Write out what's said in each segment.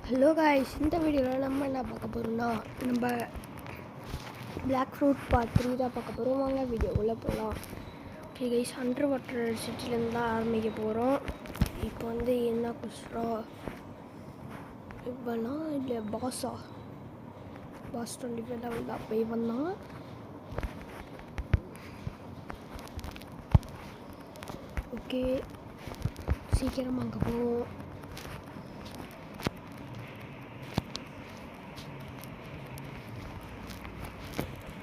Hello guys, இந்த வீடியோவில் நம்ம என்ன பார்க்க போகிறோம்னா நம்ம பிளாக் ஃப்ரூட் பார்ட் 3 தான் பார்க்க போகிறோம். வாங்க வீடியோக்குள்ளே போகலாம். ஓகே கைஸ், அண்டர் வாட்டர் சிட்டிலேருந்து தான் ஆரம்பிக்க போகிறோம். இப்போ வந்து என்ன குஸ்ரா இப்போனா இல்லை பாஸ் 25 லெவல் தான் போய் வந்தான். ஓகே, சீக்கிரமாக அங்கே போவோம்.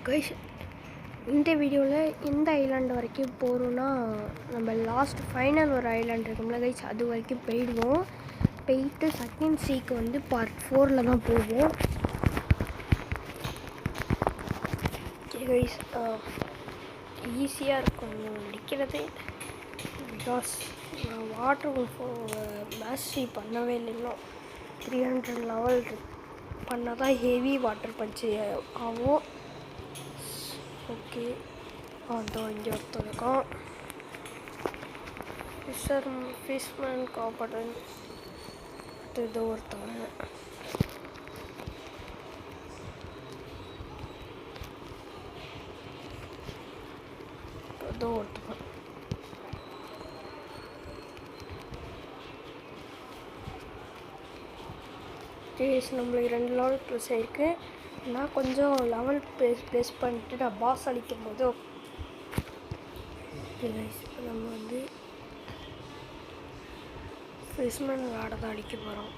கைஸ், இந்த வீடியோவில் எந்த ஐலாண்டு வரைக்கும் போகிறோன்னா, நம்ம லாஸ்ட் ஃபைனல் ஒரு ஐலாண்ட் இருக்கும்ல கைஸ், அது வரைக்கும் போயிட்டு செகண்ட் சீக்கு வந்து பார்ட் 4 தான் போவோம். ஓகே கைஸ், ஈஸியாக இருக்கும் அடிக்கிறது. பிகாஸ் நான் வாட்டர் மாஸ்டரி பண்ணவே இல்லை. இன்னும் 300 லெவல் பண்ணால் தான் ஹெவி வாட்டர் பஞ்சு ஆகும். ஓகே, அதோ இங்கே ஒருத்தர் இருக்கான். ஃபிஷ்மேன் காப்பாடன் இதோ ஒருத்தவங்க. அதோ ஒருத்தவங்க. நம்மளுக்கு 2 லெவல் ப்ளஸ் ஆகிருக்கு. நான் கொஞ்சம் லெவல் ப்ளேஸ் பண்ணிட்டு நான் பாஸ் அடிக்கும் போது நம்ம வந்து ஃபிஷ்மேன் ஆட தான் அடிக்க போகிறோம்.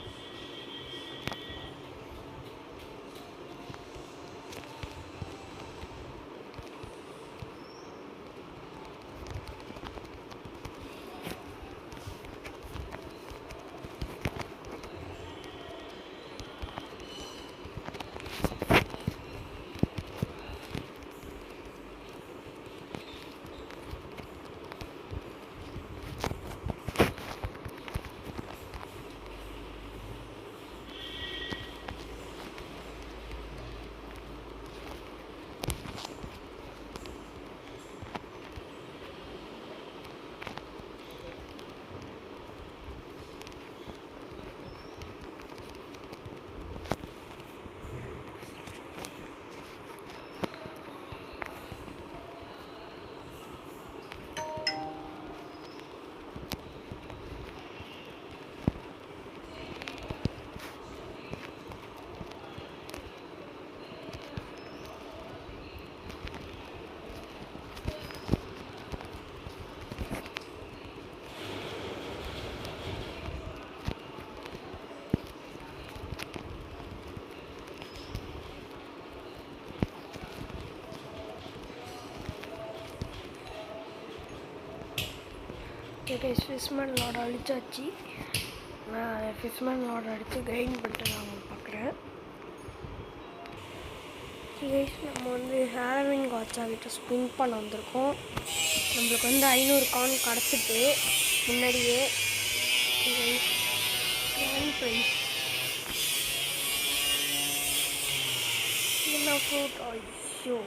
ஓகே, ஃபிஷ்மேன் லார்ட் அடித்தாச்சு. நான் ஃபிஷ்மேன் லார்ட் அடித்து கிரைண்ட் பண்ணிட்டு நான் பார்க்குறேன். நம்ம வந்து ஹாலோவின் காட்சா கிட்ட ஸ்பின் பண்ண வந்திருக்கோம். நம்மளுக்கு வந்து 500 காயின் கிடச்சிட்டு முன்னாடியே ப்ரைஸ் என்ன ஃப்ரூட். ஐயோ,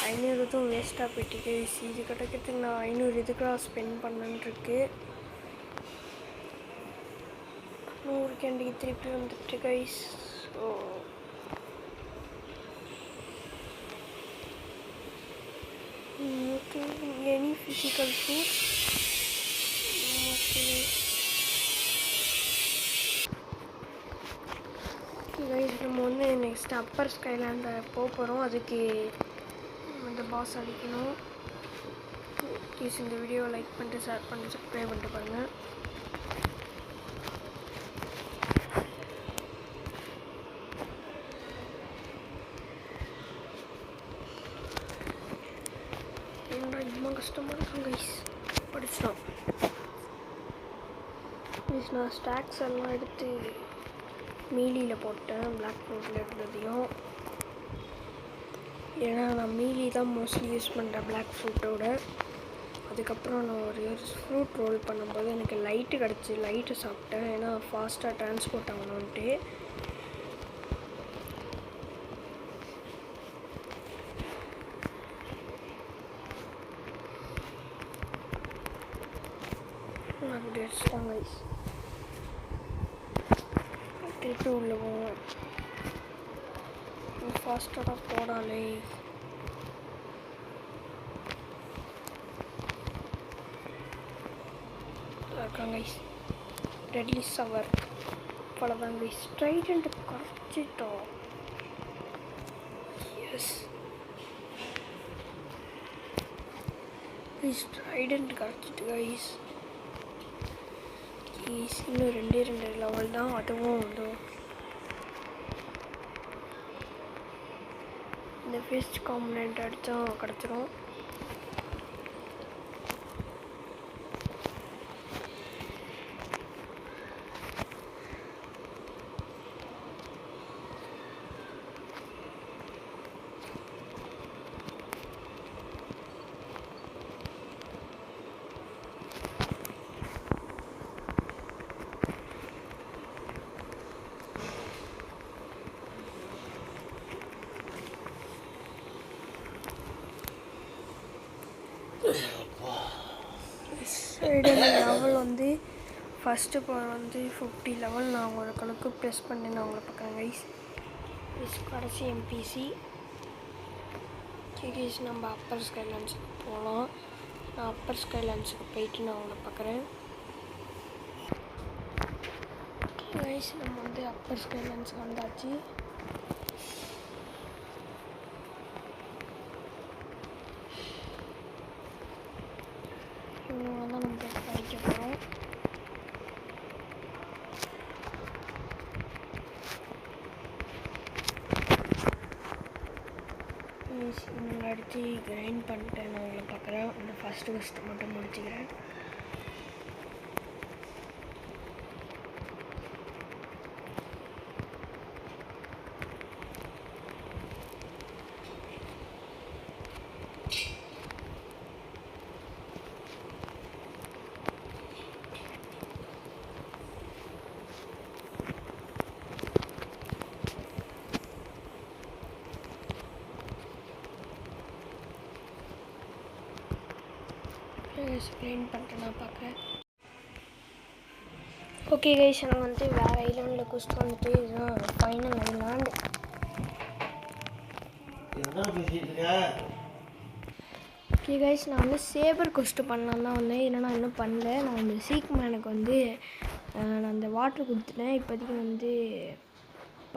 500 இதுவும் வேஸ்ட்டாக போயிட்டு. இது கிடைக்கிறதுக்கு நான் 500 இதுக்காக ஸ்பெண்ட் பண்ணன்ட்ருக்கு. 100 கேண்டிக்கு திருப்பி வந்துட்டு guys. So any physical food. Okay guys, நம்ம வந்து நெக்ஸ்ட் அப்பர் ஸ்கைலாண்ட் போக போகிறோம். அதுக்கு இந்த பாஸ் அடிக்கணும். ப்ளீஸ் இந்த வீடியோவை லைக் பண்ணிட்டு ஷேர் பண்ணிட்டு சப்ஸ்கிரைப் பண்ணிட்டு பாருங்கள். ரொம்ப கஷ்டமாக இருக்கும் கைஸ். படிச்சிட்டோம் ப்ளீஸ். நான் ஸ்டாக்ஸ் எல்லாம் எடுத்து மீலியில் போட்டேன், பிளாக் ஃப்ரூட்டில் இருந்ததையும். ஏன்னா நான் மீலி தான் மோஸ்ட்லி யூஸ் பண்ணுறேன் பிளாக் ஃப்ரூட்டோட. அதுக்கப்புறம் நான் ஒரு ஃப்ரூட் ரோல் பண்ணும்போது எனக்கு லைட்டு கிடச்சி லைட்டு சாப்பிட்டேன். ஏன்னா ஃபாஸ்ட்டாக ட்ரான்ஸ்போர்ட் ஆகணுன்ட்டு. அப்படி அடிச்சிட்டாங்க கைஸ். அடிச்சுட்டு உள்ள போவோம். ஃபாஸ்ட்டாக போடாலே. இருக்காங்க கைஸ். டெட்லி சவர் அவ்வளோதான் கைஸ். ட்ரைடண்ட் குறைச்சிட்டோம். எஸ் கைஸ், ட்ரைடண்ட் குறைச்சிட்டு கைஸ். இன்னும் 2 லெவல் தான், அதுவும் வந்து இந்த ஃபேஸ்ட் காம்பனண்ட் அடித்தா கிடச்சிரும். லெவல் வந்து ஃபஸ்ட்டு பவர் வந்து 50 லெவல் நான் உங்களுக்கு ப்ரெஸ் பண்ணி நான் உங்களை பார்க்குறேன் கைஸ். கடைசி எம்பிசி. கைஸ் நம்ம அப்பர் ஸ்கைலாண்ட்ஸுக்கு போகலாம். நான் அப்பர் ஸ்கைலாண்ட்ஸுக்கு போயிட்டு நான் உங்களை பார்க்குறேன் கைஸ். நம்ம வந்து அப்பர் ஸ்கைலாண்ட்ஸுக்கு வந்தாச்சு. இவங்க தான் நம்ம படிக்க போகிறோம். இவங்களை அடித்து கிரைண்ட் பண்ணிட்டு நான் உங்களை பார்க்குறேன். இந்த ஃபஸ்ட்டு மட்டும் முடிச்சுக்கிறேன். எக்ஸ்பிளைன் பண்ணிட்டு நான் பார்க்குறேன். ஓகே கைஸ், நான் வந்து வேறு ஐலாண்டில் குஸ்ட் வந்துட்டு இதுதான் ஃபைனல் ஐலாண்ட். ஓகே கைஸ், நான் வந்து சேபர் குஸ்ட் பண்ணலாம் தான் வந்தேன். இல்லைனா இன்னும் பண்ணல. நான் வந்து சீக்மேனுக்கு வந்து நான் அந்த வாட்டர் கொடுத்துட்டேன். இப்போதைக்கு வந்து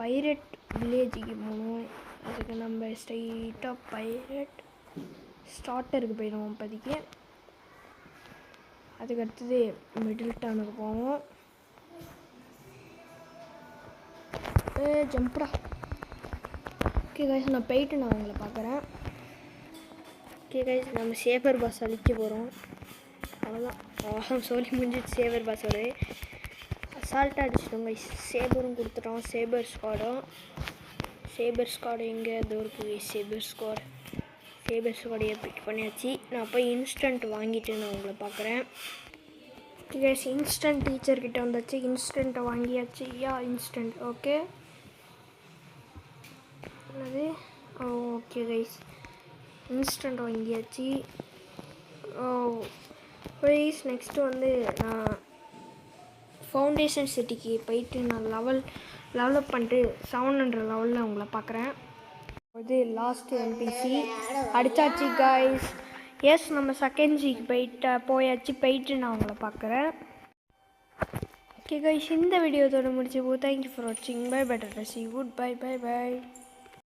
பைரட் வில்லேஜுக்கு போகணும். அதுக்கு நம்ம ஸ்ட்ரைட்டாக பைரட் ஸ்டார்டருக்கு போயிடுவோம் இப்போதைக்கு. அதுக்கடுத்தது மிடில் டவுனுக்கு போவோம். ஜம்ப்டா. ஓகே கைஸ், நான் போயிட்டு நான் உங்களை பார்க்குறேன். ஓகே கைஸ், நம்ம சேவர் பாஸ் அழிக்க போகிறோம். அவ்வளோதான் சொல்லி முடிஞ்சிட்டு சேவர் பாஸோடு அசால்ட்டாக அடிச்சிட்டோம் கைஸ். சேபரும் கொடுத்துட்டோம். சேபர் ஸ்குவாடு எங்கே இருக்குது கைஸ். சேபர் ஸ்குவாடையே பிக் பண்ணியாச்சு. நான் போய் இன்ஸ்டன்ட் வாங்கிட்டு நான் உங்களை பார்க்குறேன். ஓகே கைஸ், இன்ஸ்டன்ட் டீச்சர்கிட்ட வந்தாச்சு. இன்ஸ்டண்ட்டை வாங்கியாச்சு. Instant okay. என்னது? ஓகே கைஸ், இன்ஸ்டன்ட் வாங்கியாச்சு. கைஸ், நெக்ஸ்ட்டு வந்து நான் ஃபவுண்டேஷன் சிட்டிக்கு போயிட்டு நான் லெவலப் பண்ணிட்டு 700 லெவலில் உங்களை பார்க்குறேன். இது லாஸ்ட் என்பிசி அடித்தாச்சு கைஸ். எஸ், நம்ம செகண்ட் ஜிக்கு போயிட்டு நான் உங்களை பார்க்குறேன். ஓகே கைஸ், இந்த வீடியோத்தோட முடிச்சு தேங்க்யூ ஃபார் வாட்சிங். Bye bye tata, see good by.